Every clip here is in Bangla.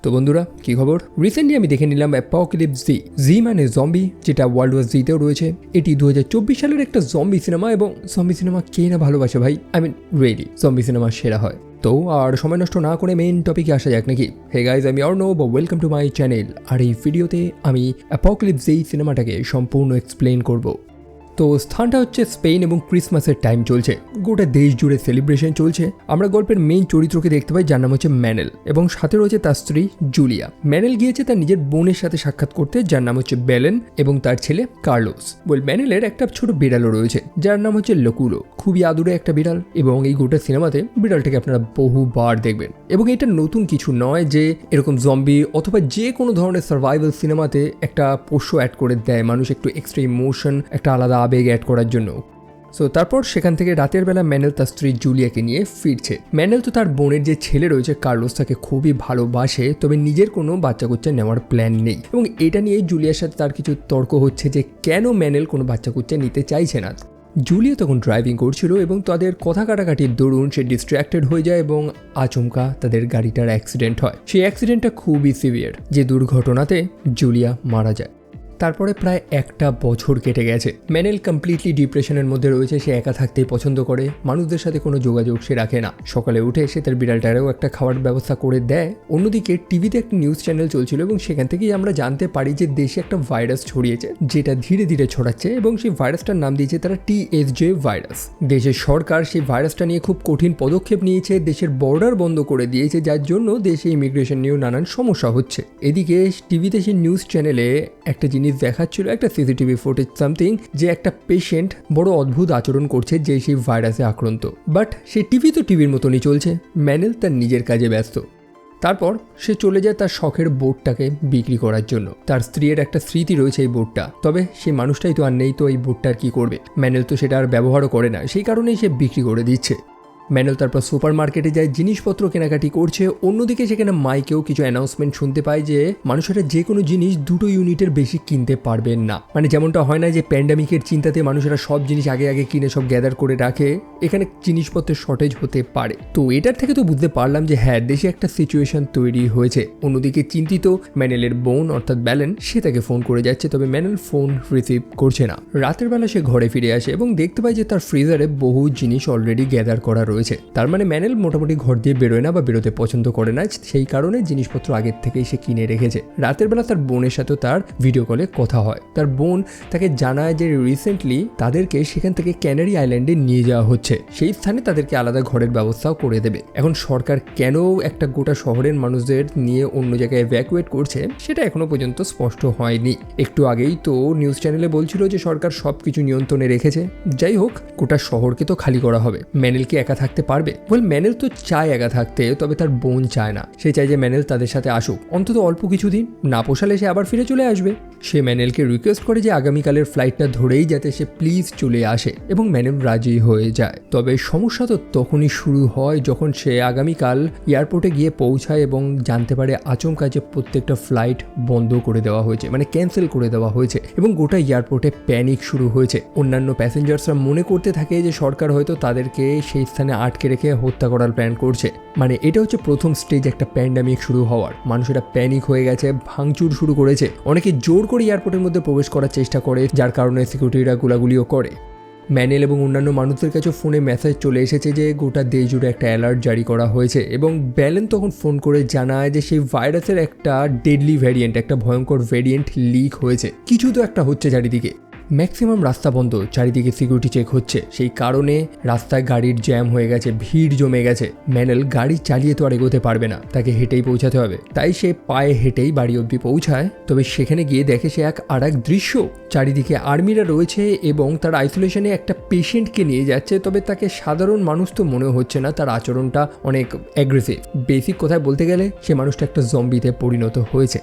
তো বন্ধুরা কি খবর? রিসেন্টলি আমি দেখে নিলাম অ্যাপোক্যালিপস জি মানে জম্বি, যেটা ওয়ার্ল্ড ওয়ার জিতেও রয়েছে। এটি 2024 সালের একটা জম্বি সিনেমা, এবং জম্বি সিনেমা কে না ভালোবাসে ভাই। I mean really zombie cinema সেরা হয়। তো আর সময় নষ্ট না করে মেইন টপিকে আসা যাক নাকি। হে গাইজ, আমি Arnab, welcome to my channel. আর এই ভিডিওতে আমি অ্যাপোক্যালিপস সিনেমাটাকে সম্পূর্ণ এক্সপ্লেন করব। তো স্থানটা হচ্ছে স্পেন এবং ক্রিসমাসের টাইম চলছে, গোটা দেশ জুড়ে সেলিব্রেশন চলছে। আমরা গল্পের মেইন চরিত্রকে দেখতে পাই, যার নাম হচ্ছে ম্যানেল, এবং সাথে রয়েছে তার স্ত্রী জুলিয়া। ম্যানেল গিয়েছে তার নিজের বোনের সাথে সাক্ষাৎ করতে, যার নাম হচ্ছে বেলেন, এবং তার ছেলে কার্লোস। ম্যানেলের একটা ছোট বিড়ালও রয়েছে, যার নাম হচ্ছে লকুলো। খুবই আদুরে একটা বিড়াল, এবং এই গোটা সিনেমাতে বিড়ালটাকে আপনারা বহুবার দেখবেন। এবং এটা নতুন কিছু নয় যে এরকম জম্বি অথবা যে কোনো ধরনের সার্ভাইভাল সিনেমাতে একটা পোষ্য অ্যাড করে দেয় মানুষ, একটু এক্সট্রা ইমোশন, একটা আলাদা আবেগ অ্যাড করার জন্য। সো তারপর সেখান থেকে রাতের বেলা ম্যানেল তার স্ত্রী জুলিয়াকে নিয়ে ফিরছে। ম্যানেল তো তার বোনের যে ছেলে রয়েছে কার্লোস, তাকে খুবই ভালোবাসে, তবে নিজের কোনো বাচ্চা কুচ্চা নেওয়ার প্ল্যান নেই। এবং এটা নিয়ে জুলিয়ার সাথে তার কিছু তর্ক হচ্ছে যে কেন ম্যানেল কোনো বাচ্চা কুচ্চা নিতে চাইছে না। জুলিয়া তখন ড্রাইভিং করছিল, এবং তাদের কথা কাটাকাটির দরুন সে ডিস্ট্র্যাক্টেড হয়ে যায়, এবং আচমকা তাদের গাড়িটার অ্যাক্সিডেন্ট হয়। সেই অ্যাক্সিডেন্টটা খুবই সিভিয়ার, যে দুর্ঘটনাতে জুলিয়া মারা যায়। তারপরে প্রায় একটা বছর কেটে গেছে। ম্যানেল কমপ্লিটলি ডিপ্রেশনের মধ্যে রয়েছে। সে একা থাকতেই পছন্দ করে, মানুষদের সাথে কোনো যোগাযোগ সে রাখে না। সকালে উঠে সে তার বিড়ালটারেও একটা খাওয়ার ব্যবস্থা করে দেয়। অন্যদিকে টিভিতে একটা নিউজ চ্যানেল চলছিল, এবং সেখান থেকেই আমরা জানতে পারি যে দেশে একটা ভাইরাস ছড়িয়েছে, যেটা ধীরে ধীরে ছড়াচ্ছে, এবং সেই ভাইরাসটার নাম দিয়েছে তারা TSJ ভাইরাস। দেশের সরকার সেই ভাইরাসটা নিয়ে খুব কঠিন পদক্ষেপ নিয়েছে, দেশের বর্ডার বন্ধ করে দিয়েছে, যার জন্য দেশে ইমিগ্রেশন নিয়েও নানান সমস্যা হচ্ছে। এদিকে টিভিতে সেই নিউজ চ্যানেলে একটা জিনিস দেখাচ্ছিল, একটা সিসিটিভি ফুটেজ সামথিং, যে একটা পেশেন্ট বড় অদ্ভুত আচরণ করছে, যে সেই ভাইরাসে আক্রান্ত। বাট সে টিভি তো টিভির মতনই চলছে, ম্যানেল তার নিজের কাজে ব্যস্ত। তারপর সে চলে যায় তার শখের বোটটাকে বিক্রি করার জন্য। তার স্ত্রীর একটা স্মৃতি রয়েছে এই বোটটা, তবে সেই মানুষটাই তো আর নেই, তো এই বোটটা আর কি করবে। ম্যানেল তো সেটা আর ব্যবহারও করে না, সেই কারণেই সে বিক্রি করে দিচ্ছে। ম্যানেল তারপর সুপার মার্কেটে যায়, জিনিসপত্র কেনাকাটি করছে। অন্যদিকে সেখানে মাইকেও কিছু অ্যানাউন্সমেন্ট শুনতে পায় যে মানুষেরা যে কোনো জিনিস 2 ইউনিটের বেশি কিনতে পারবেন না। মানে যেমনটা হয় না যে প্যান্ডামিকের চিন্তাতে মানুষেরা সব জিনিস আগে কিনে সব গ্যাদার করে রাখে, এখানে জিনিসপত্রের শর্টেজ হতে পারে। তো এটার থেকে তো বুঝতে পারলাম যে হ্যাঁ, দেশে একটা সিচুয়েশন তৈরি হয়েছে। অন্যদিকে চিন্তিত ম্যানেলের বোন অর্থাৎ বেলেন, সে তাকে ফোন করে যাচ্ছে, তবে ম্যানেল ফোন রিসিভ করছে না। রাতের বেলা সে ঘরে ফিরে আসে এবং দেখতে পায় যে তার ফ্রিজারে বহু জিনিস অলরেডি গ্যাদার করা রয়েছে। তার মানে ম্যানেল মোটামুটি ঘর দিয়ে বেরোয় না বা বেরোতে পছন্দ করে না, সেই কারণে জিনিসপত্র আগের থেকেই সে কিনে রেখেছে। রাতের বেলা তার বোনের সাথেও তার ভিডিও কলে কথা হয়। তার বোন তাকে জানায় যে রিসেন্টলি তাদেরকে সেখান থেকে ক্যানারি আইল্যান্ডে নিয়ে যাওয়া হচ্ছে, সেই স্থানে তাদেরকে আলাদা ঘরের ব্যবস্থাও করে দেবে। এখন সরকার কেন একটা গোটা শহরের মানুষদের নিয়ে অন্য জায়গায় এভ্যাকুয়েট করছে সেটা এখনো পর্যন্ত স্পষ্ট হয়নি। একটু আগেই তো নিউজ চ্যানেলে বলছিল যে সরকার সবকিছু নিয়ন্ত্রণে রেখেছে। যাই হোক, গোটা শহরকে তো খালি করা হবে। ম্যানেল কি একা থাকতে পারবে? ম্যানেল তো চায় একা থাকতে, তবে তার বোন চায় না। সে চায় যে ম্যানেল তাদের সাথে আসুক, অন্তত অল্প কিছুদিন। না পোষালে সে আবার ফিরে চলে আসবে। সে ম্যানেলকে রিকোয়েস্ট করে যে আগামীকালের ফ্লাইটটা ধরেই যাতে সে প্লিজ চলে আসে, এবং ম্যানেল রাজি হয়ে যায়। তবে সমস্যা তো তখনই শুরু হয় যখন সে আগামীকাল এয়ারপোর্টে গিয়ে পৌঁছায় এবং জানতে পারে আচমকা যে প্রত্যেকটা ফ্লাইট বন্ধ করে দেওয়া হয়েছে, মানে ক্যান্সেল করে দেওয়া হয়েছে, এবং গোটা এয়ারপোর্টে প্যানিক শুরু হয়েছে। অন্যান্য প্যাসেঞ্জার্সরা মনে করতে থাকে যে সরকার হয়তো তাদেরকে সেই স্থানে আটকে রেখে হত্যা করার প্ল্যান করছে। মানে এটা হচ্ছে প্রথম স্টেজ একটা প্যান্ডামিক শুরু হওয়ার। মানুষেরা প্যানিক হয়ে গেছে, ভাঙচুর শুরু করেছে, অনেকে জোর করে এয়ারপোর্টের মধ্যে প্রবেশ করার চেষ্টা করে, যার কারণে সিকিউরিটিরা গুলাগুলিও করে। ম্যানেল এবং অন্যান্য মানুষদের কাছে ফোনে মেসেজ চলে এসেছে যে গোটা দেশ জুড়ে একটা অ্যালার্ট জারি করা হয়েছে, এবং বেলেন তখন ফোন করে জানায় যে সেই ভাইরাসের একটা ডেডলি ভ্যারিয়েন্ট, একটা ভয়ঙ্কর ভ্যারিয়েন্ট লিক হয়েছে। কিছু তো একটা হচ্ছে চারিদিকে। ম্যাক্সিমাম রাস্তা বন্ধ, চারিদিকে সিকিউরিটি চেক হচ্ছে, সেই কারণে রাস্তায় গাড়ির জ্যাম হয়ে গেছে, ভিড় জমে গেছে। ম্যানেল গাড়ি চালিয়ে তো আর এগোতে পারবে না, তাকে হেঁটেই পৌঁছাতে হবে। তাই সে পায়ে হেঁটেই বাড়ি অবধি পৌঁছায়। তবে সেখানে গিয়ে দেখে সে আর এক দৃশ্য, চারিদিকে আর্মিরা রয়েছে এবং তার আইসোলেশনে একটা পেশেন্টকে নিয়ে যাচ্ছে। তবে তাকে সাধারণ মানুষ তো মনে হচ্ছে না, তার আচরণটা অনেক অ্যাগ্রেসিভ। বেসিক কথায় বলতে গেলে সে মানুষটা একটা জম্বিতে পরিণত হয়েছে।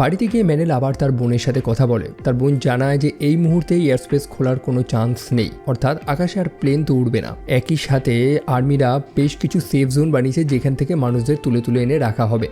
বাড়িতে গিয়ে ম্যানেল আবার তার বোনের সাথে কথা বলে। তার বোন জানায় যে এই মুহূর্তে এয়ারস্পেস খোলার কোনো চান্স নেই, অর্থাৎ আকাশে আর প্লেন তো উড়বে না। একই সাথে আর্মিরা বেশ কিছু সেফ জোন বানিয়েছে, যেখান থেকে মানুষদের তুলে এনে রাখা হবে,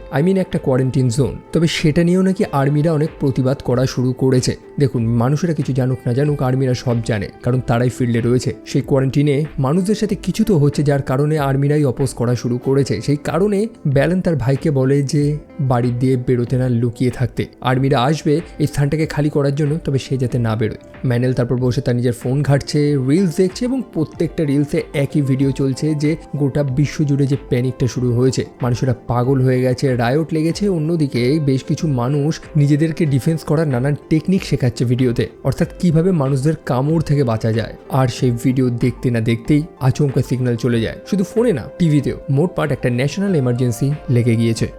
একটা কোয়ারেন্টিন জোন। তবে সেটা নিয়েও নাকি আর্মিরা অনেক প্রতিবাদ করা শুরু করেছে। দেখুন, মানুষেরা কিছু জানুক না জানুক, আর্মিরা সব জানে, কারণ তারাই ফিল্ডে রয়েছে। সেই কোয়ারেন্টিনে মানুষদের সাথে কিছু তো হচ্ছে, যার কারণে আর্মিরাই অপোজ করা শুরু করেছে। সেই কারণে ব্যালেন তার ভাইকে বলে যে বাড়ি দিয়ে বেরোতে না, লুকিয়ে থাকতে। আর্মিরা আসবে এই স্থানটাকে খালি করার জন্য, তবে সে যাতে না বেরোয়। ম্যানেল তারপর বসে তার নিজের ফোন ঘাটছে, রিলস দেখছে, এবং প্রত্যেকটা রিলসে একই ভিডিও চলছে যে গোটা বিশ্ব জুড়ে যে প্যানিকটা শুরু হয়েছে, মানুষেরা পাগল হয়ে গেছে, রায়ট লেগেছে। অন্যদিকে বেশ কিছু মানুষ নিজেদেরকে ডিফেন্স করার নানান টেকনিক শেখাচ্ছে ভিডিওতে, অর্থাৎ কিভাবে মানুষদের কামড় থেকে বাঁচা যায়। আর সেই ভিডিও দেখতে না দেখতেই আচমকা সিগন্যাল চলে যায়, শুধু ফোনে না, টিভিতেও। মোটমাট একটা ন্যাশনাল এমার্জেন্সি লেগে গিয়েছে।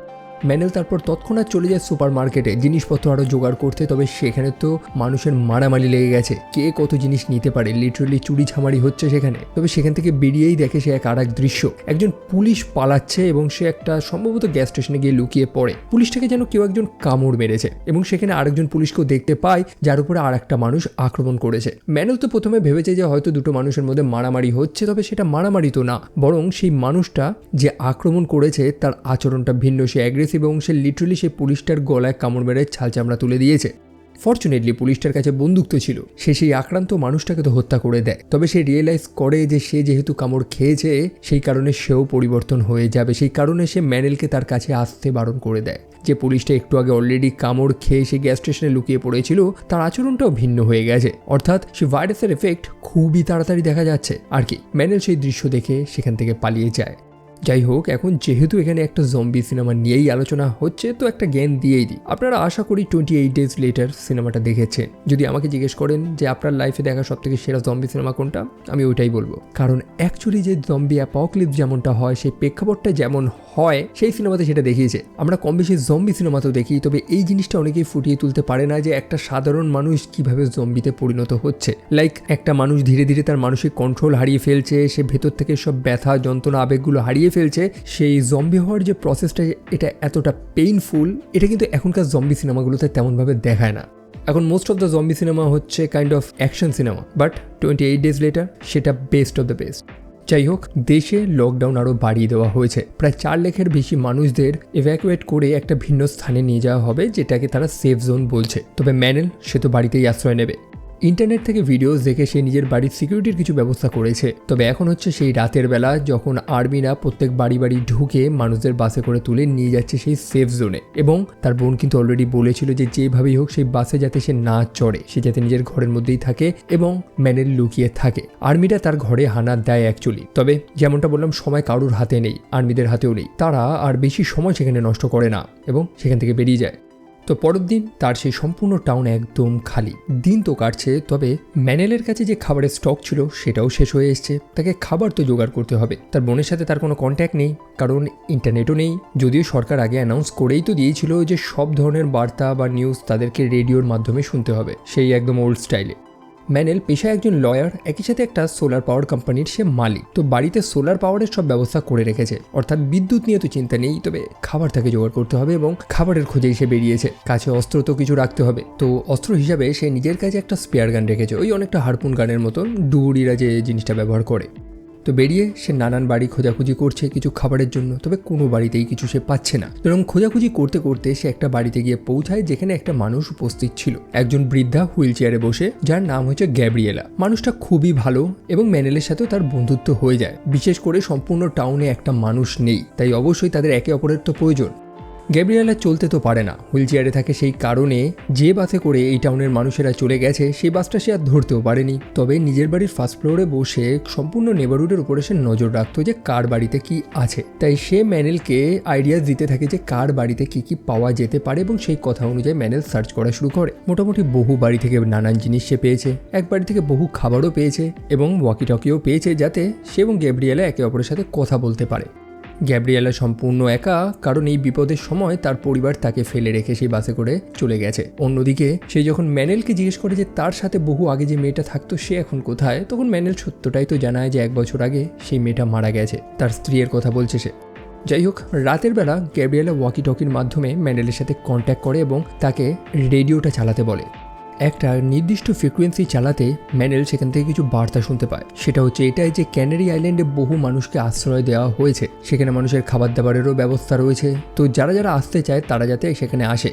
ম্যানেল তারপর তৎক্ষণাৎ চলে যায় সুপার মার্কেটে জিনিসপত্র আরও জোগাড় করতে। তবে সেখানে তো মানুষের মারামারি লেগে গেছে, কে কত জিনিস নিতে পারে, লিটারালি চুরি ঝামারি হচ্ছে সেখানে। তবে সেখান থেকে বেরিয়েই দেখে সে আর এক দৃশ্য, একজন পুলিশ পালাচ্ছে এবং সে একটা সম্ভবত গ্যাস স্টেশনে গিয়ে লুকিয়ে পড়ে। পুলিশটাকে যেন কেউ একজন কামড় মেরেছে, এবং সেখানে আরেকজন পুলিশকেও দেখতে পায়, যার উপরে আর একটা মানুষ আক্রমণ করেছে। ম্যানেল তো প্রথমে ভেবেছে যে হয়তো দুটো মানুষের মধ্যে মারামারি হচ্ছে, তবে সেটা মারামারি তো না, বরং সেই মানুষটা যে আক্রমণ করেছে তার আচরণটা ভিন্ন। সে এবং সে লিটারালি সেই পুলিশটার গলায় কামড় মেরে ছাল চামড়া তুলে দিয়েছে। ফর্চুনেটলি পুলিশটার কাছে বন্দুক তো ছিল, সে সেই আক্রান্ত মানুষটাকে তো হত্যা করে দেয়। তবে সে রিয়েলাইজ করে যে সে যেহেতু কামড় খেয়েছে, সেই কারণে সেও পরিবর্তন হয়ে যাবে। সেই কারণে সে ম্যানেলকে তার কাছে আসতে বারণ করে দেয়। যে পুলিশটা একটু আগে অলরেডি কামড় খেয়ে সে গ্যাস স্টেশনে লুকিয়ে পড়েছিল, তার আচরণটাও ভিন্ন হয়ে গেছে, অর্থাৎ সে ভাইরাসের এফেক্ট খুবই তাড়াতাড়ি দেখা যাচ্ছে আর কি। ম্যানেল সেই দৃশ্য দেখে সেখান থেকে পালিয়ে যায়। যাই হোক, এখন যেহেতু এখানে একটা জম্বি সিনেমা নিয়েই আলোচনা হচ্ছে, তো একটা জ্ঞান দিয়েই দিই। আপনারা আশা করি 28 ডেজ লেটার সিনেমাটা দেখেছেন। যদি আমাকে জিজ্ঞেস করেন যে আপনার লাইফে দেখা সবথেকে সেরা জম্বি সিনেমা কোনটা, আমি ওইটাই বলবো। কারণ অ্যাকচুয়ালি যে জম্বি অ্যাপোক্যালিপস যেমনটা হয়, সেই প্রেক্ষাপটটা যেমন হয় সেই সিনেমাতে সেটা দেখিয়েছে। আমরা কম বেশি জম্বি সিনেমাতেও দেখি, তবে এই জিনিসটা অনেকেই ফুটিয়ে তুলতে পারে না যে একটা সাধারণ মানুষ কিভাবে জম্বিতে পরিণত হচ্ছে। লাইক একটা মানুষ ধীরে ধীরে তার মানসিক কন্ট্রোল হারিয়ে ফেলছে, সে ভেতর থেকে সব ব্যথা যন্ত্রণা আবেগগুলো হারিয়ে ফেলছে। সেই জম্বি হওয়ার যে প্রসেসটা, এটা এতটা পেইনফুল, এটা কিন্তু এখনকার জম্বি সিনেমাগুলোতে তেমনভাবে দেখায় না। এখন most of the zombie cinema হচ্ছে kind of action cinema, but 28 days later সেটা বেস্ট অফ দ্য বেস্ট। যাই হোক, দেশে লকডাউন আরও বাড়িয়ে দেওয়া হয়েছে। প্রায় 4 লাখের বেশি মানুষদের এভ্যাকুয়েট করে একটা ভিন্ন স্থানে নিয়ে যাওয়া হবে, যেটাকে তারা সেফ জোন বলছে। তবে ম্যানেল সে তো বাড়িতেই আশ্রয় নেবে। ইন্টারনেট থেকে ভিডিওস দেখে সে নিজের বাড়ির সিকিউরিটির কিছু ব্যবস্থা করেছে। তবে এখন হচ্ছে সেই রাতের বেলা, যখন আর্মিরা প্রত্যেক বাড়ি বাড়ি ঢুকে মানুষদের বাসে করে তুলে নিয়ে যাচ্ছে সেই সেফ জোনে। এবং তার বোন কিন্তু অলরেডি বলেছিল যে যেভাবেই হোক সেই বাসে যাতে সে না চড়ে, সে যাতে নিজের ঘরের মধ্যেই থাকে এবং ম্যানেল লুকিয়ে থাকে। আর্মিরা তার ঘরে হানা দেয় অ্যাকচুয়ালি। তবে যেমনটা বললাম, সময় কারুর হাতে নেই, আর্মিদের হাতেও নেই। তারা আর বেশি সময় সেখানে নষ্ট করে না এবং সেখান থেকে বেরিয়ে যায়। তো পরের দিন তার সেই সম্পূর্ণ টাউন একদম খালি। দিন তো কাটছে, তবে ম্যানেলের কাছে যে খাবারের স্টক ছিল সেটাও শেষ হয়ে এসছে। তাকে খাবার তো জোগাড় করতে হবে। তার বোনের সাথে তার কোনো কন্ট্যাক্ট নেই, কারণ ইন্টারনেটও নেই। যদিও সরকার আগে অ্যানাউন্স করেই তো দিয়েছিল যে সব ধরনের বার্তা বা নিউজ তাদেরকে রেডিওর মাধ্যমে শুনতে হবে, সেই একদম ওল্ড স্টাইলে। ম্যানেল পেশায় একজন লয়ার, একই সাথে একটা সোলার পাওয়ার কোম্পানির সে মালিক। তো বাড়িতে সোলার পাওয়ারের সব ব্যবস্থা করে রেখেছে, অর্থাৎ বিদ্যুৎ নিয়ে তো চিন্তা নেই। তবে খাবার তাকে জোগাড় করতে হবে এবং খাবারের খোঁজেই সে বেরিয়েছে। কাছে অস্ত্র তো কিছু রাখতে হবে। তো অস্ত্র হিসাবে সে নিজের কাছে একটা স্পেয়ার গান রেখেছে, ওই অনেকটা হারপুন গানের মতন, ডুবুরিরা যে জিনিসটা ব্যবহার করে। তো বেরিয়ে সে নানান বাড়ি খোঁজাখুঁজি করছে কিছু খাবারের জন্য, তবে কোনো বাড়িতেই কিছু সে পাচ্ছে না। এবং খোঁজাখুঁজি করতে করতে সে একটা বাড়িতে গিয়ে পৌঁছায়, যেখানে একটা মানুষ উপস্থিত ছিল, একজন বৃদ্ধা হুইল চেয়ারে বসে, যার নাম হচ্ছে গ্যাব্রিয়েলা। মানুষটা খুবই ভালো এবং ম্যানেলের সাথেও তার বন্ধুত্ব হয়ে যায়। বিশেষ করে সম্পূর্ণ টাউনে একটা মানুষ নেই, তাই অবশ্যই তাদের একে অপরের তো প্রয়োজন। গ্যাব্রিয়েলা চলতে তো পারে না, হুইল চেয়ারে থাকে। সেই কারণে যে বাসে করে এই টাউনের মানুষেরা চলে গেছে সেই বাসটা সে আর ধরতেও পারেনি। তবে নিজের বাড়ির ফার্স্ট ফ্লোরে বসে সম্পূর্ণ নেবারহুডের উপরে সে নজর রাখতো যে কার বাড়িতে কি আছে। তাই সে ম্যানেলকে আইডিয়াস দিতে থাকে যে কার বাড়িতে কি কি পাওয়া যেতে পারে, এবং সেই কথা অনুযায়ী ম্যানেল সার্চ করা শুরু করে। মোটামুটি বহু বাড়ি থেকে নানান জিনিস সে পেয়েছে, এক বাড়ি থেকে বহু খাবারও পেয়েছে এবং ওয়াকি টকিও পেয়েছে, যাতে সে এবং গ্যাব্রিয়েলা একে অপরের সাথে কথা বলতে পারে। গ্যাব্রিয়েলা সম্পূর্ণ একা, কারণ এই বিপদের সময় তার পরিবার তাকে ফেলে রেখে সেই বাসে করে চলে গেছে। অন্যদিকে সে যখন ম্যানেলকে জিজ্ঞেস করে যে তার সাথে বহু আগে যে মেয়েটা থাকতো সে এখন কোথায়, তখন ম্যানেল সত্যটাই তো জানায় যে 1 বছর আগে সেই মেয়েটা মারা গেছে। তার স্ত্রীর কথা বলছে সে। যাই হোক, রাতের বেলা গ্যাব্রিয়েলা ওয়াকি টকির মাধ্যমে ম্যানেলের সাথে কন্ট্যাক্ট করে এবং তাকে রেডিওটা চালাতে বলে। একটা নির্দিষ্ট ফ্রিকোয়েন্সি চালাতে ম্যানেল সেখান থেকে কিছু বার্তা শুনতে পায়। সেটা হচ্ছে এটাই যে ক্যানারি আইল্যান্ডে বহু মানুষকে আশ্রয় দেওয়া হয়েছে, সেখানে মানুষের খাবার দাবারেরও ব্যবস্থা রয়েছে। তো যারা যারা আসতে চায় তারা যাতে সেখানে আসে।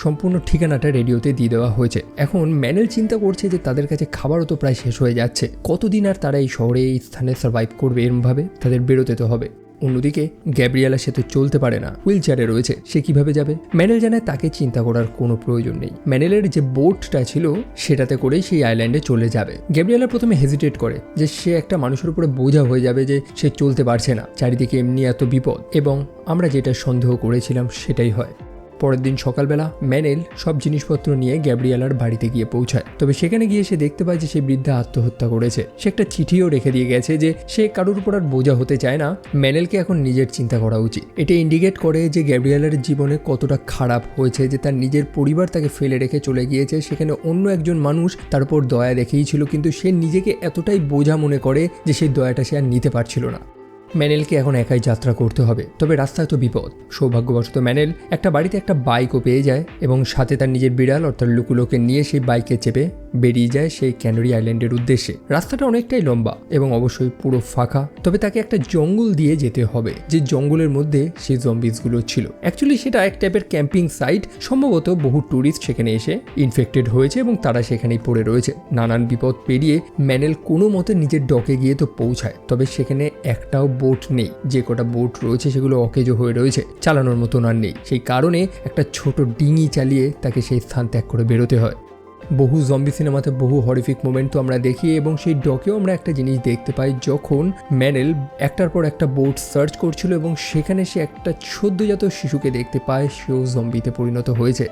সম্পূর্ণ ঠিকানাটা রেডিওতে দিয়ে দেওয়া হয়েছে। এখন ম্যানেল চিন্তা করছে যে তাদের কাছে খাবারও তো প্রায় শেষ হয়ে যাচ্ছে, কতদিন আর তারা এই শহরে এই স্থানে সার্ভাইভ করবে, এরমভাবে তাদের বেরোতে তো হবে। অন্যদিকে গ্যাব্রিয়েলা সে তো চলতে পারে না, হুইল চেয়ারে রয়েছে, সে কিভাবে যাবে? ম্যানেল জানায় তাকে চিন্তা করার কোনো প্রয়োজন নেই, ম্যানেলের যে বোটটা ছিল সেটাতে করেই সেই আইল্যান্ডে চলে যাবে। গ্যাব্রিয়েলা প্রথমে হেজিটেট করে যে সে একটা মানুষের উপরে বোঝা হয়ে যাবে, যে সে চলতে পারছে না, চারিদিকে এমনি এত বিপদ, এবং আমরা যেটা সন্দেহ করেছিলাম সেটাই হয়। পরের দিন সকালবেলা ম্যানেল সব জিনিসপত্র নিয়ে গ্যাব্রিয়েলার বাড়িতে গিয়ে পৌঁছায়। তবে সেখানে গিয়ে সে দেখতে পায় যে সেই বৃদ্ধা আত্মহত্যা করেছে। সে একটা চিঠিও রেখে দিয়ে গেছে যে সে কারোর উপর আর বোঝা হতে চায় না, ম্যানেলকে এখন নিজের চিন্তা করা উচিত। এটা ইন্ডিকেট করে যে গ্যাব্রিয়েলার জীবনে কতটা খারাপ হয়েছে, যে তার নিজের পরিবার তাকে ফেলে রেখে চলে গিয়েছে, সেখানে অন্য একজন মানুষ তার উপর দয়া দেখিয়েছিল, কিন্তু সে নিজেকে এতটাই বোঝা মনে করে যে সেই দয়াটা সে আর নিতে পারছিল না। ম্যানেলকে এখন একাই যাত্রা করতে হবে, তবে রাস্তায় তো বিপদ। সৌভাগ্যবশত ম্যানেল একটা বাড়িতে একটা বাইকও পেয়ে যায় এবং সাথে তার নিজের বিড়াল অর্থাৎ লুকুলোকে নিয়ে সেই বাইকে চেপে বেরিয়ে যায় সেই ক্যানারি আইল্যান্ডের উদ্দেশ্যে। রাস্তাটা অনেকটাই লম্বা এবং অবশ্যই পুরো ফাঁকা, তবে তাকে একটা জঙ্গল দিয়ে যেতে হবে, যে জঙ্গলের মধ্যে সেই জম্বিসগুলো ছিল। অ্যাকচুয়ালি সেটা এক টাইপের ক্যাম্পিং সাইট, সম্ভবত বহু ট্যুরিস্ট সেখানে এসে ইনফেক্টেড হয়েছে এবং তারা সেখানেই পড়ে রয়েছে। নানান বিপদ পেরিয়ে ম্যানেল কোনো মতে নিজের ডকে গিয়ে তো পৌঁছায়, তবে সেখানে একটাও বোট নেই, যে কটা বোট রয়েছে সেগুলো অকেজো হয়ে রয়েছে, চালানোর মতন আর নেই। সেই কারণে একটা ছোট ডিঙি চালিয়ে তাকে সেই স্থান ত্যাগ করে বেরোতে হয়। বহু জম্বি সিনেমাতে বহু হরিফিক মোমেন্ট তো আমরা দেখি, এবং সেই ডকেও আমরা একটা জিনিস দেখতে পাই, যখন ম্যানেল একটার পর একটা বোট সার্চ করছিল এবং সেখানে সে একটা সদ্যজাত শিশুকে দেখতে পায়, সেও জম্বিতে পরিণত হয়েছে।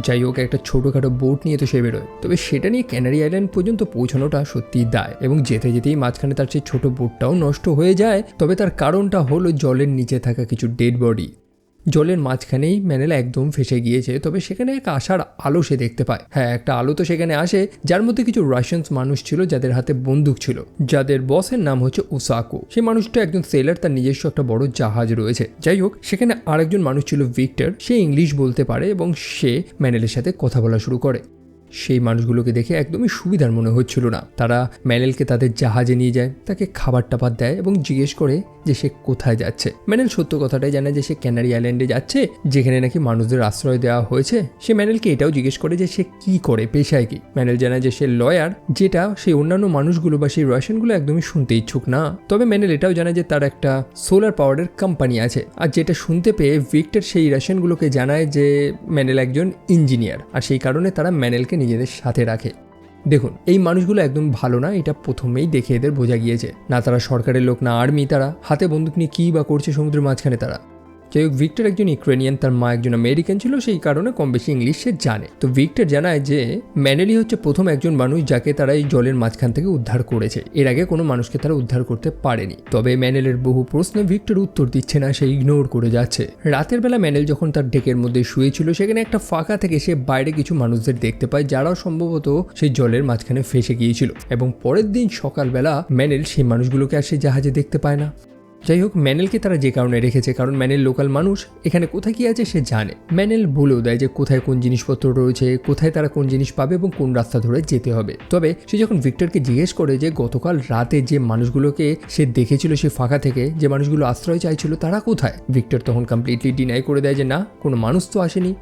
যাই হোক, একটা ছোটোখাটো বোট নিয়ে তো সে বেরোয়, তবে সেটা নিয়ে ক্যানারি আইল্যান্ড পর্যন্ত পৌঁছানোটা সত্যিই দায়, এবং যেতে যেতেই মাঝখানে তার সেই ছোটো বোটটাও নষ্ট হয়ে যায়। তবে তার কারণটা হলো জলের নিচে থাকা কিছু ডেড বডি। জলের মাঝখানেই ম্যানেল একদম ফেসে গিয়েছে, তবে সেখানে এক আশার আলো সে দেখতে পায়। হ্যাঁ, একটা আলো তো সেখানে আসে, যার মধ্যে কিছু রাশিয়ানস মানুষ ছিল যাদের হাতে বন্দুক ছিল, যাদের বসের নাম হচ্ছে উসাকো। সেই মানুষটা একজন সেলার, তার নিজস্ব একটা বড় জাহাজ রয়েছে। যাই হোক, সেখানে আরেকজন মানুষ ছিল ভিক্টর, সে ইংলিশ বলতে পারে এবং সে ম্যানেলের সাথে কথা বলা শুরু করে। সেই মানুষগুলোকে দেখে একদমই সুবিধার মনে হচ্ছিল না। তারা ম্যানেলকে তাদের জাহাজে নিয়ে যায়, তাকে খাবার টাবার দেয় এবং জিজ্ঞেস করে যে সে কোথায় যাচ্ছে। ম্যানেল সত্য কথাটাই জানে যে সে ক্যানারি আইল্যান্ডে যাচ্ছে, যেখানে নাকি মানুষদের আশ্রয় দেওয়া হয়েছে। সে ম্যানেলকে এটাও জিজ্ঞেস করে যে সে কি করে, পেশায় কি। ম্যানেল জানায় যে সে লয়ার, যেটা সেই অন্যান্য মানুষগুলো বা সেই রাশিয়ানগুলো একদমই শুনতে ইচ্ছুক না। তবে ম্যানেল এটাও জানে যে তার একটা সোলার পাওয়ারের কোম্পানি আছে, আর যেটা শুনতে পেয়ে ভিক্টর সেই রাশিয়ানগুলোকে জানায় যে ম্যানেল একজন ইঞ্জিনিয়ার, আর সেই কারণে তারা ম্যানেলকে নিজেদের সাথে রাখে। দেখুন, এই মানুষগুলো একদম ভালো না, এটা প্রথমেই দেখে এদের বোঝা গিয়েছে। না তারা সরকারের লোক, না আর্মি, তারা হাতে বন্দুক নিয়ে কী বা করছে সমুদ্রের মাঝখানে তারা। যাই হোক, ভিক্টর একজন ইউক্রেনিয়ান, তার মা একজন আমেরিকান ছিল, সেই কারণে কম বেশি ইংলিশ সে জানে। তো ভিক্টর জানায় যে ম্যানেলই হচ্ছে প্রথম একজন মানুষ যাকে তারা এই জলের মাঝখান থেকে উদ্ধার করেছে। এর আগে কোনো মানুষকে তারা উদ্ধার করতে পারেনি। তবে ম্যানেলের বহু প্রশ্নে ভিক্টর উত্তর দিচ্ছে না, সে ইগনোর করে যাচ্ছে। রাতের বেলা ম্যানেল যখন তার ডেকের মধ্যে শুয়েছিল, সেখানে একটা ফাঁকা থেকে সে বাইরে কিছু মানুষদের দেখতে পায়, যারাও সম্ভবত সেই জলের মাঝখানে ফেসে গিয়েছিল। এবং পরের দিন সকালবেলা ম্যানেল সেই মানুষগুলোকে আর সেই জাহাজে দেখতে পায় না। যাই হোক, ম্যানেলকে তারা যে কারণে রেখেছে, কারণ ম্যানেল লোকাল মানুষ, এখানে কোথায় কি আছে সে জানে। ম্যানেল বলেও দেয় যে কোথায় কোন জিনিসপত্র রয়েছে, কোথায় তারা কোন জিনিস পাবে এবং কোন রাস্তা ধরে যেতে হবে। তবে সে যখন ভিক্টরকে জিজ্ঞেস করে যে গতকাল রাতে যে মানুষগুলোকে সে দেখেছিল সে ফাঁকা থেকে, যে মানুষগুলো আশ্রয় চাইছিল, তারা কোথায়, ভিক্টর তখন কমপ্লিটলি ডিনাই করে দেয় যে না, কোনো মানুষ তো আসেনি।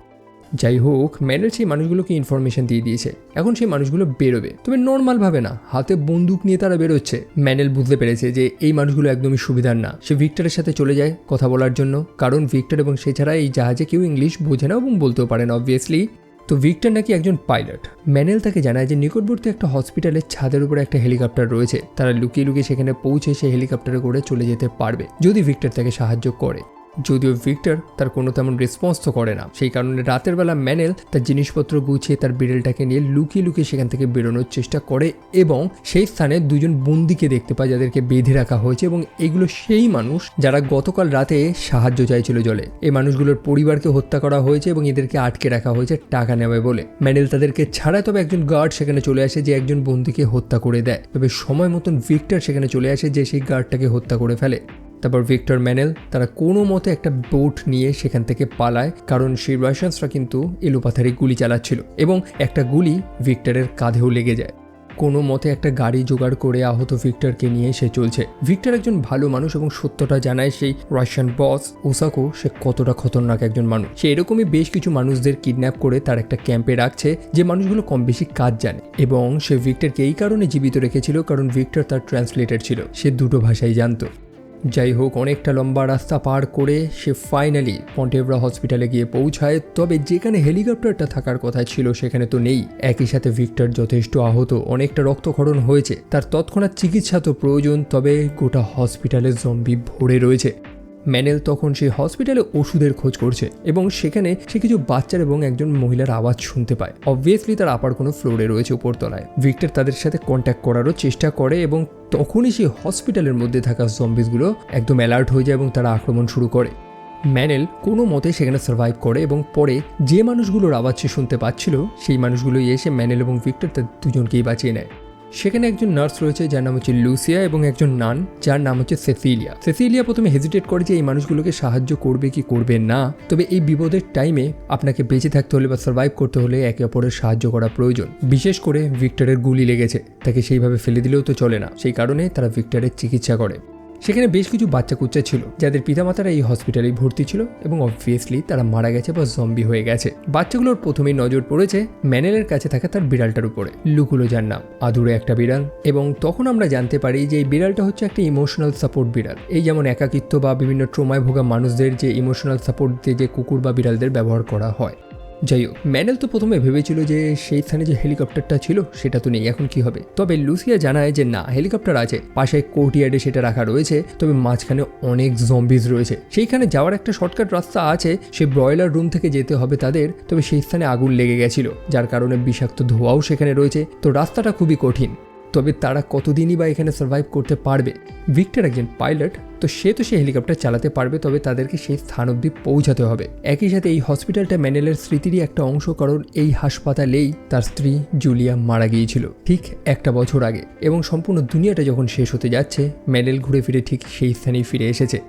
যাই হোক, ম্যানেল সেই মানুষগুলোকে ইনফরমেশন দিয়ে দিয়েছে, এখন সেই মানুষগুলো বেরোবে, তবে নর্মালভাবে না, হাতে বন্দুক নিয়ে তারা বেরোচ্ছে। ম্যানেল বুঝতে পেরেছে যে এই মানুষগুলো একদমই সুবিধার না। সে ভিক্টরের সাথে চলে যায় কথা বলার জন্য, কারণ ভিক্টর এবং সে ছাড়া এই জাহাজে কেউ ইংলিশ বোঝে না এবং বলতেও পারে না অবভিয়াসলি। তো ভিক্টর নাকি একজন পাইলট। ম্যানেল তাকে জানায় যে নিকটবর্তী একটা হসপিটালের ছাদের উপরে একটা হেলিকপ্টার রয়েছে, তারা লুকিয়ে লুকিয়ে সেখানে পৌঁছে সেই হেলিকপ্টারে করে চলে যেতে পারবে যদি ভিক্টর তাকে সাহায্য করে। যদিও ভিক্টর তার কোনো তেমন রেসপন্স তো করে না, সেই কারণে রাতের বেলা ম্যানেল তার জিনিসপত্র গুছিয়ে তার বিড়ালটাকে নিয়ে লুকিয়ে লুকিয়ে সেখান থেকে বেরোনোর চেষ্টা করে, এবং সেই স্থানে দুজন বন্দীকে দেখতে পায় যাদেরকে বেঁধে রাখা হয়েছে, এবং এগুলো সেই মানুষ যারা গতকাল রাতে সাহায্য চাইছিল জলে। এই মানুষগুলোর পরিবারকে হত্যা করা হয়েছে এবং এদেরকে আটকে রাখা হয়েছে টাকা নেবে বলে। ম্যানেল তাদেরকে ছাড়ায়, তবে একজন গার্ড সেখানে চলে আসে যে একজন বন্দীকে হত্যা করে দেয়। তবে সময় মতন ভিক্টর সেখানে চলে আসে যে সেই গার্ডটাকে হত্যা করে ফেলে। তারপর ভিক্টর, ম্যানেল তারা কোনো মতে একটা বোট নিয়ে সেখান থেকে পালায়, কারণ সেই রাশিয়ানসরা কিন্তু এলোপাথারি গুলি চালাচ্ছিল এবং একটা গুলি ভিক্টরের কাঁধেও লেগে যায়। কোনো মতে একটা গাড়ি জোগাড় করে আহত ভিক্টরকে নিয়ে সে চলছে। ভিক্টর একজন ভালো মানুষ এবং সত্যটা জানায় সেই রাশিয়ান বস ওসাকো সে কতটা খতরনাক একজন মানুষ। সে এরকমই বেশ কিছু মানুষদের কিডন্যাপ করে তার একটা ক্যাম্পে রাখছে যে মানুষগুলো কম বেশি কাজ জানে, এবং সে ভিক্টরকে এই কারণে জীবিত রেখেছিল কারণ ভিক্টর তার ট্রান্সলেটর ছিল, সে দুটো ভাষাই জানতো। যাই হোক, অনেকটা লম্বা রাস্তা পার করে সে ফাইনালি পন্টেভরা হসপিটালে গিয়ে পৌঁছায়। তবে যেখানে হেলিকপ্টারটা থাকার কথা ছিল সেখানে তো নেই। একই সাথে ভিক্টর যথেষ্ট আহত, অনেকটা রক্তক্ষরণ হয়েছে, তার তৎক্ষণাৎ চিকিৎসা তো প্রয়োজন, তবে গোটা হসপিটালে জম্বি ভরে রয়েছে। ম্যানেল তখন সেই হসপিটালে ওষুধের খোঁজ করছে এবং সেখানে সে কিছু বাচ্চার এবং একজন মহিলার আওয়াজ শুনতে পায়। অবভিয়াসলি তার আপার কোনো ফ্লোরে রয়েছে উপরতলায়। ভিক্টর তাদের সাথে কন্ট্যাক্ট করারও চেষ্টা করে এবং তখনই সেই হসপিটালের মধ্যে থাকা জম্বিসগুলো একদম অ্যালার্ট হয়ে যায় এবং তারা আক্রমণ শুরু করে। ম্যানেল কোনো মতে সেখানে সার্ভাইভ করে এবং পরে যে মানুষগুলোর আওয়াজ সে শুনতে পাচ্ছিল সেই মানুষগুলোই এসে ম্যানেল এবং ভিক্টর তাদের দুজনকেই বাঁচিয়ে নেয়। সেখানে একজন নার্স রয়েছে যার নাম হচ্ছে লুসিয়া এবং একজন নান যার নাম হচ্ছে সেসিলিয়া। সেসিলিয়া প্রথমে হেজিটেট করে যে এই মানুষগুলোকে সাহায্য করবে কি করবে না, তবে এই বিপদের টাইমে আপনাকে বেঁচে থাকতে হলে বা সার্ভাইভ করতে হলে একে অপরের সাহায্য করা প্রয়োজন। বিশেষ করে ভিক্টরের গুলি লেগেছে, তাকে সেইভাবে ফেলে দিলেও তো চলে না, সেই কারণে তারা ভিক্টরের চিকিৎসা করে। সেখানে বেশ কিছু বাচ্চা কুচ্চা ছিল যাদের পিতামাতারা এই হসপিটালেই ভর্তি ছিল এবং অবভিয়াসলি তারা মারা গেছে বা জম্বি হয়ে গেছে। বাচ্চাগুলোর প্রথমেই নজর পড়েছে ম্যানেলের কাছে থাকা তার বিড়ালটার উপরে, লুকুলো যার নাম, আদুরে একটা বিড়াল। এবং তখন আমরা জানতে পারি যে এই বিড়ালটা হচ্ছে একটা ইমোশনাল সাপোর্ট বিড়াল। এই যেমন একাকিত্ব বা বিভিন্ন ট্রমায় ভোগা মানুষদের যে ইমোশনাল সাপোর্ট দিয়ে যে কুকুর বা বিড়ালদের ব্যবহার করা হয়। যাই হোক, ম্যানেল তো প্রথমে ভেবেছিল যে সেই স্থানে যে হেলিকপ্টারটা ছিল সেটা তো নেই, এখন কি হবে। তবে লুসিয়া জানায় যে না, হেলিকপ্টার আছে, পাশে কোর্টইয়ার্ডে সেটা রাখা রয়েছে, তবে মাঝখানে অনেক জম্বিজ রয়েছে, সেইখানে যাওয়ার একটা শর্টকাট রাস্তা আছে। সে ব্রয়লার রুম থেকে যেতে হবে তাদের, তবে সেই স্থানে আগুন লেগে গেছিল যার কারণে বিষাক্ত ধোঁয়াও সেখানে রয়েছে, তো রাস্তাটা খুবই কঠিন। তবে তারা কতদিনই বা এখানে সার্ভাইভ করতে পারবে। ভিক্টর একজন পাইলট, তো সে হেলিকপ্টার চালাতে পারবে, তবে তাদেরকে সেই স্থান অবধি পৌঁছাতে হবে। একই সাথে এই হসপিটালটা ম্যানেলের স্মৃতিরই একটা অংশ, কারণ এই হাসপাতালেই তার স্ত্রী জুলিয়া মারা গিয়েছিল ঠিক 1 বছর আগে, এবং সম্পূর্ণ দুনিয়াটা যখন শেষ হতে যাচ্ছে ম্যানেল ঘুরে ফিরে ঠিক সেই স্থানেই ফিরে এসেছে।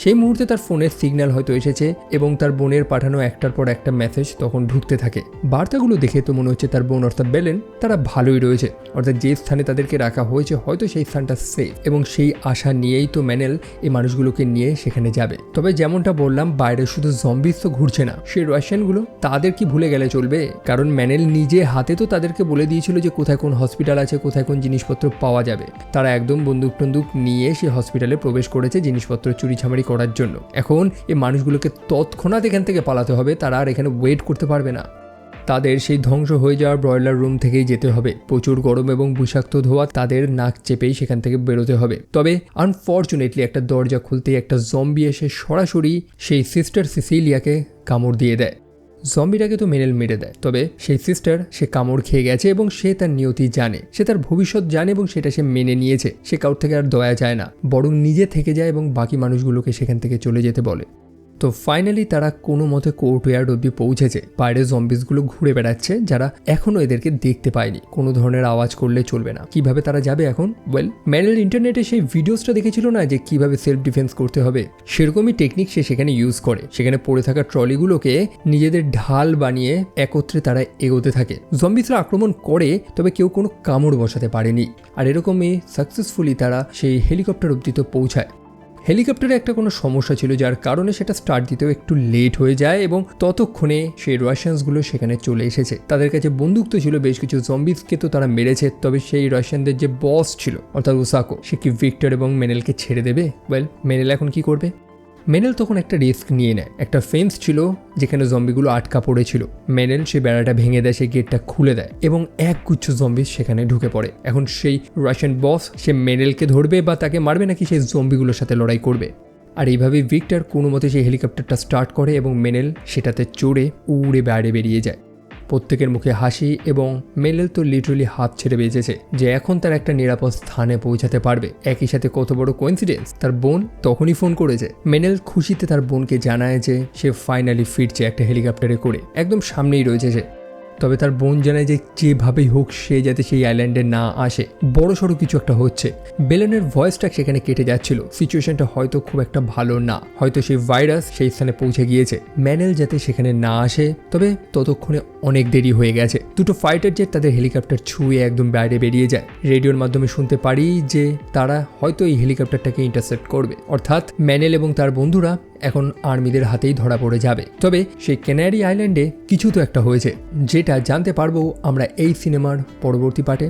সেই মুহূর্তে তার ফোনের সিগন্যাল হয়তো এসেছে এবং তার বোনের পাঠানো একটার পর একটা মেসেজ তখন ঢুকতে থাকে। বার্তাগুলো দেখে তো মনে হচ্ছে তার বোন অর্থাৎ বেলেন তারা ভালোই রয়েছে, অর্থাৎ যে স্থানে তাদেরকে রাখা হয়েছে হয়তো সেই স্থানটা সেফ, এবং সেই আশা নিয়েই তো ম্যানেল এই মানুষগুলোকে নিয়ে সেখানে যাবে। তবে যেমনটা বললাম, বাইরে শুধু জম্বিস তো ঘুরছে না, সেই রাশিয়ানগুলো তাদের কি ভুলে গেলে চলবে, কারণ ম্যানেল নিজে হাতে তো তাদেরকে বলে দিয়েছিল যে কোথায় কোন হসপিটাল আছে, কোথায় কোন জিনিসপত্র পাওয়া যাবে। তারা একদম বন্দুক টন্দুক নিয়ে সেই হসপিটালে প্রবেশ করেছে জিনিসপত্র চুরি ছামারি করার জন্য। এখন এই মানুষগুলোকে তৎক্ষণাৎ এখান থেকে পালাতে হবে, তারা আর এখানে ওয়েট করতে পারবে না। তাদের সেই ধ্বংস হয়ে যাওয়ার ব্রয়লার রুম থেকেই যেতে হবে। প্রচুর গরম এবং বিষাক্ত ধোঁয়া, তাদের নাক চেপেই সেখান থেকে বেরোতে হবে। তবে আনফর্চুনেটলি একটা দরজা খুলতেই একটা জম্বি এসে সরাসরি সেই সিস্টার সিসিলিয়াকে কামড় দিয়ে দেয়। জম্বিটাকে তো মেরে দেয়, তবে সেই সিস্টার সে কামড় খেয়ে গেছে এবং সে তার নিয়তি জানে, সে তার ভবিষ্যৎ জানে এবং সেটা সে মেনে নিয়েছে। সে কারোর থেকে আর দয়া যায় না, বরং নিজে থেকে যায় এবং বাকি মানুষগুলোকে সেখান থেকে চলে যেতে বলে। তো ফাইনালি তারা কোনো মতে কোর্টইয়ার্ড অব্দি পৌঁছেছে। বাইরে জম্বিসগুলো ঘুরে বেড়াচ্ছে যারা এখনও এদেরকে দেখতে পায়নি। কোনো ধরনের আওয়াজ করলে চলবে না। কিভাবে তারা যাবে এখন? ওয়েল, ম্যানেল ইন্টারনেটে সেই ভিডিওসটা দেখেছিল না যে কিভাবে সেলফ ডিফেন্স করতে হবে, সেরকমই টেকনিক সে সেখানে ইউজ করে। সেখানে পড়ে থাকা ট্রলিগুলোকে নিজেদের ঢাল বানিয়ে একত্রে তারা এগোতে থাকে। জম্বিসরা আক্রমণ করে, তবে কেউ কোনো কামড় বসাতে পারেনি। আর এরকমই সাকসেসফুলি তারা সেই হেলিকপ্টার অব্দি তো পৌঁছায়। হেলিকপ্টারে একটা কোনো সমস্যা ছিল যার কারণে সেটা স্টার্ট দিতেও একটু লেট হয়ে যায়, এবং ততক্ষণে সেই রাশিয়ানসগুলো সেখানে চলে এসেছে। তাদের কাছে বন্দুক তো ছিল, বেশ কিছু জম্বিসকে তো তারা মেরেছে। তবে সেই রাশিয়ানদের যে বস ছিল অর্থাৎ ওসাকো, সে কি ভিক্টর এবং মেনেলকে ছেড়ে দেবে? ওয়েল, মেনেল এখন কি করবে? মেনেল তখন একটা রিস্ক নিয়ে নেয়। একটা ফেন্স ছিল যেখানে জম্বিগুলো আটকা পড়েছিল। মেনেল সেই বেড়াটা ভেঙে দেয়, সেই গেটটা খুলে দেয় এবং একগুচ্ছ জম্বি সেখানে ঢুকে পড়ে। এখন সেই রাশিয়ান বস সে মেনেলকে ধরবে বা তাকে মারবে, নাকি সেই জম্বিগুলোর সাথে লড়াই করবে। আর এইভাবে ভিক্টর কোনো মতে সেই হেলিকপ্টারটা স্টার্ট করে এবং মেনেল সেটাতে চড়ে উড়ে বাইরে বেরিয়ে যায়। প্রত্যেকের মুখে হাসি, এবং মেনেল তো লিটারালি হাত ছেড়ে বেঁচেছে যে এখন তার একটা নিরাপদ স্থানে পৌঁছাতে পারবে। একই সাথে কত বড় কোইন্সিডেন্স, তার বোন তখনই ফোন করেছে। মেনেল খুশিতে তার বোনকে জানায় যে সে ফাইনালি ফিরছে একটা হেলিকপ্টারে করে, একদম সামনেই রয়েছে সে। তবে তার বোন জানায় যে যেভাবেই হোক সে যাতে সেই আইল্যান্ডে না আসে, বড় সড়ো কিছু একটা হচ্ছে। বেলেনের ভয়েসটা সেখানে কেটে যাচ্ছিল, সিচুয়েশনটা হয়তো খুব একটা ভালো না, হয়তো সেই ভাইরাস সেই স্থানে পৌঁছে গিয়েছে, ম্যানেল যাতে সেখানে না আসে। তবে ততক্ষণে অনেক দেরি হয়ে গেছে। দুটো ফাইটার জেট তাদের হেলিকপ্টার ছুঁয়ে একদম বাইরে বেরিয়ে যায়। রেডিওর মাধ্যমে শুনতে পারি যে তারা হয়তো এই হেলিকপ্টারটাকে ইন্টারসেপ্ট করবে, অর্থাৎ ম্যানেল এবং তার বন্ধুরা এখন আর্মিদের হাতেই ধরা পড়ে যাবে। তবে সেই ক্যানারি আইল্যান্ডে কিছু তো একটা হয়েছে, যেটা জানতে পারবো আমরা এই সিনেমার পরবর্তী পার্টে।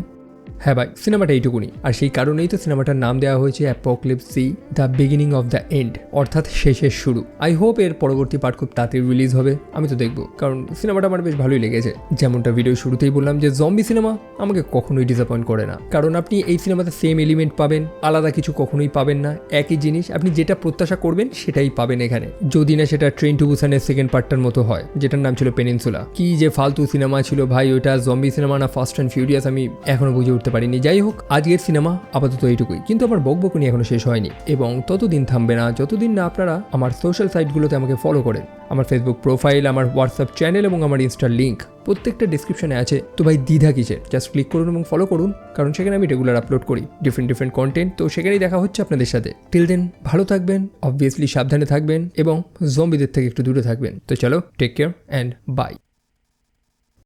হ্যাঁ ভাই, সিনেমাটা এইটুকুনি, আর সেই কারণেই তো সিনেমাটার নাম দেওয়া হয়েছে apocalypse see the beginning of the end, অর্থাৎ শেষের শুরু। আই হোপ এর পরবর্তী পার্ট খুব তাড়াতাড়ি রিলিজ হবে, আমি তো দেখবো, কারণ সিনেমাটা আমার বেশ ভালোই লেগেছে। যেমনটা ভিডিও শুরুতেই বললাম যে জম্বি সিনেমা আমাকে কখনোই ডিসঅ্যাপয়েন্ট করে না, কারণ আপনি এই সিনেমাতে সেম এলিমেন্ট পাবেন, আলাদা কিছু কখনোই পাবেন না, একই জিনিস আপনি যেটা প্রত্যাশা করবেন সেটাই পাবেন এখানে। যদি না সেটা ট্রেন টু বুসানের সেকেন্ড পার্টটার মতো হয়, যেটার নাম ছিল পেনিনসুলা। কি যে ফালতু সিনেমা ছিল ভাই ওটা, জম্বি সিনেমা না ফাস্ট অ্যান্ড ফিউরিয়াস, আমি এখনো বুঝে উঠতে পারিনি। যাই হোক, আজকের সিনেমা আপাতত এইটুকুই, কিন্তু আমার বকবকুনি এখনো শেষ হয়নি এবং ততদিন থামবে না যতদিন না আপনারা আমার সোশ্যাল সাইটগুলোতে আমাকে ফলো করেন। আমার ফেসবুক প্রোফাইল, আমার হোয়াটসঅ্যাপ চ্যানেল এবং আমার ইনস্টার লিঙ্ক প্রত্যেকটা ডিসক্রিপশনে আছে। তো ভাই দ্বিধা কিসের, জাস্ট ক্লিক করুন এবং ফলো করুন, কারণ সেখানে আমি রেগুলার আপলোড করি ডিফারেন্ট কন্টেন্ট। তো সেখানেই দেখা হচ্ছে আপনাদের সাথে। টিল দেন ভালো থাকবেন, অবভিয়াসলি সাবধানে থাকবেন এবং জম্বিদের থেকে একটু দূরে থাকবেন। তো চলো, টেক কেয়ার অ্যান্ড বাই।